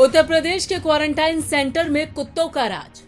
उत्तर प्रदेश के quarantine centre में कुत्तों का राज।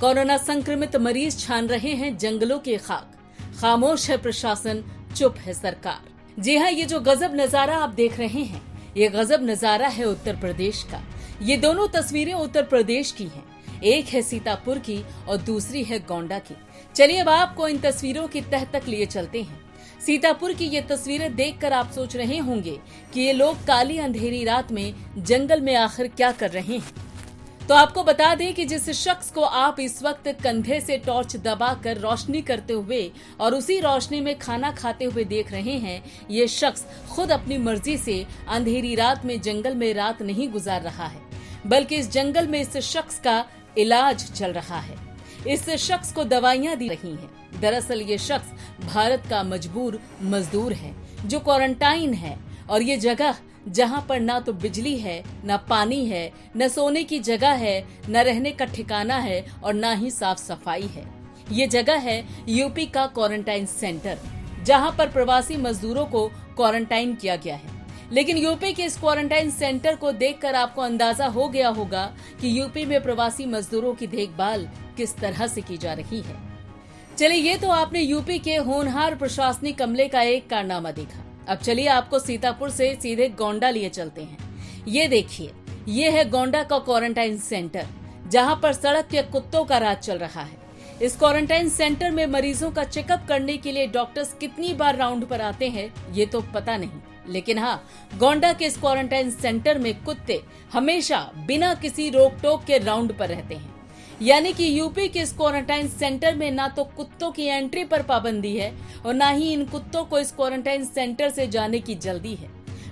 कोरोना संक्रमित मरीज छान रहे हैं जंगलों की खाक। खामोश है प्रशासन, चुप है सरकार। जी हाँ, ये जो गजब नजारा आप देख रहे हैं, ये गजब नजारा है उत्तर प्रदेश का। ये दोनों तस्वीरें उत्तर प्रदेश की हैं। एक है सीतापुर की और दूसरी है गोंडा की। चलिए अब आपको इन तस्वीरों की तह तक लिए चलते हैं। सीतापुर की ये तस्वीरें देखकर आप सोच रहे होंगे कि ये लोग काली अंधेरी रात में जंगल में आखिर क्या कर रहे हैं। तो आपको बता दें कि जिस शख्स को आप इस वक्त कंधे से टॉर्च दबाकर रोशनी करते हुए और उसी रोशनी में खाना खाते हुए देख रहे हैं, ये शख्स खुद अपनी मर्जी से अंधेरी रात में जंगल में रात नहीं गुजार रहा है, बल्कि इस जंगल में इस शख्स का इलाज चल रहा है। इस शख्स को दवाइयां दी रही हैं। दरअसल ये शख्स भारत का मजबूर मजदूर है जो क्वारंटाइन है, और ये जगह जहां पर ना तो बिजली है, ना पानी है, न सोने की जगह है, न रहने का ठिकाना है और ना ही साफ सफाई है। ये जगह है यूपी का क्वारंटाइन सेंटर, जहां पर प्रवासी मजदूरों को क्वारंटाइन किया गया है। लेकिन यूपी के इस क्वारंटाइन सेंटर को देखकर आपको अंदाजा हो गया होगा कि यूपी में प्रवासी मजदूरों की देखभाल किस तरह से की जा रही है। चलिए, ये तो आपने यूपी के होनहार प्रशासनिक अमले का एक कारनामा देखा। अब चलिए आपको सीतापुर से सीधे गोंडा लिए चलते हैं। ये देखिए, ये है गोंडा का क्वारंटाइन सेंटर, जहां पर सड़क के कुत्तों का राज चल रहा है। इस क्वारंटाइन सेंटर में मरीजों का चेकअप करने के लिए डॉक्टर्स कितनी बार राउंड पर आते हैं ये तो पता नहीं, लेकिन हाँ, गोंडा के इस क्वारंटाइन सेंटर में कुत्ते हमेशा बिना किसी रोक टोक के राउंड पर रहते हैं। यानी कि यूपी के इस क्वारंटाइन सेंटर में ना तो कुत्तों की एंट्री पर पाबंदी है और ना ही इन कुत्तों को इस क्वारंटाइन सेंटर से जाने की जल्दी है।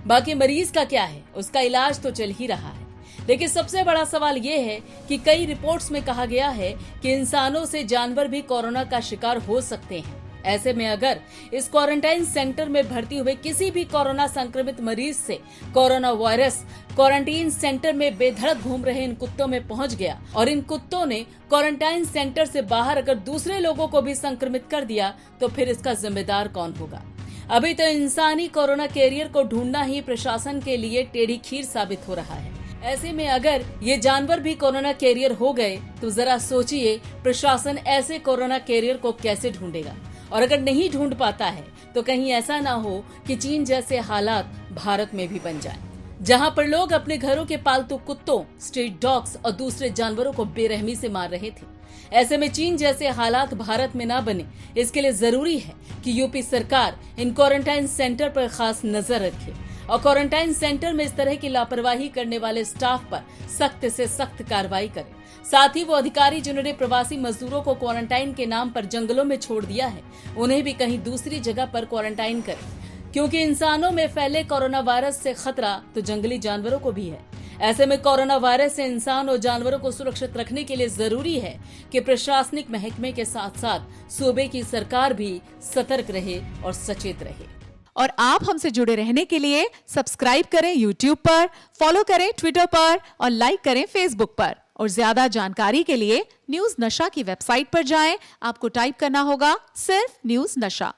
बाकी मरीज का क्या है, उसका इलाज तो चल ही रहा है। लेकिन सबसे बड़ा सवाल ये है कि कई रिपोर्ट्स में कहा गया है कि इंसानों से जानवर भी कोरोना का शिकार हो सकते हैं। ऐसे में अगर इस क्वारंटाइन सेंटर में भर्ती हुए किसी भी कोरोना संक्रमित मरीज से कोरोना वायरस क्वारंटाइन सेंटर में बेधड़क घूम रहे इन कुत्तों में पहुंच गया और इन कुत्तों ने क्वारंटाइन सेंटर से बाहर अगर दूसरे लोगों को भी संक्रमित कर दिया, तो फिर इसका जिम्मेदार कौन होगा? अभी तो इंसानी कोरोना कैरियर को ढूंढना ही प्रशासन के लिए टेढ़ी खीर साबित हो रहा है। ऐसे में अगर ये जानवर भी कोरोना कैरियर हो गए तो जरा सोचिए, प्रशासन ऐसे कोरोना कैरियर को कैसे ढूंढेगा? और अगर नहीं ढूंढ पाता है तो कहीं ऐसा ना हो कि चीन जैसे हालात भारत में भी बन जाए, जहां पर लोग अपने घरों के पालतू कुत्तों, स्ट्रीट डॉग्स और दूसरे जानवरों को बेरहमी से मार रहे थे। ऐसे में चीन जैसे हालात भारत में ना बने, इसके लिए जरूरी है कि यूपी सरकार इन क्वारंटाइन सेंटर पर खास नजर रखे और क्वारंटाइन सेंटर में इस तरह की लापरवाही करने वाले स्टाफ पर सख्त से सख्त कार्रवाई करे। साथ ही वो अधिकारी जिन्होंने प्रवासी मजदूरों को क्वारंटाइन के नाम पर जंगलों में छोड़ दिया है, उन्हें भी कहीं दूसरी जगह पर क्वारंटाइन करें, क्योंकि इंसानों में फैले कोरोना वायरस से खतरा तो जंगली जानवरों को भी है। ऐसे में कोरोना वायरस से इंसान और जानवरों को सुरक्षित रखने के लिए जरूरी है कि प्रशासनिक महकमे के साथ साथ सूबे की सरकार भी सतर्क रहे और सचेत रहे। और आप हमसे जुड़े रहने के लिए सब्सक्राइब करें YouTube पर, फॉलो करें Twitter पर और लाइक करें Facebook पर। और ज्यादा जानकारी के लिए न्यूज नशा की वेबसाइट पर जाएं। आपको टाइप करना होगा सिर्फ न्यूज नशा।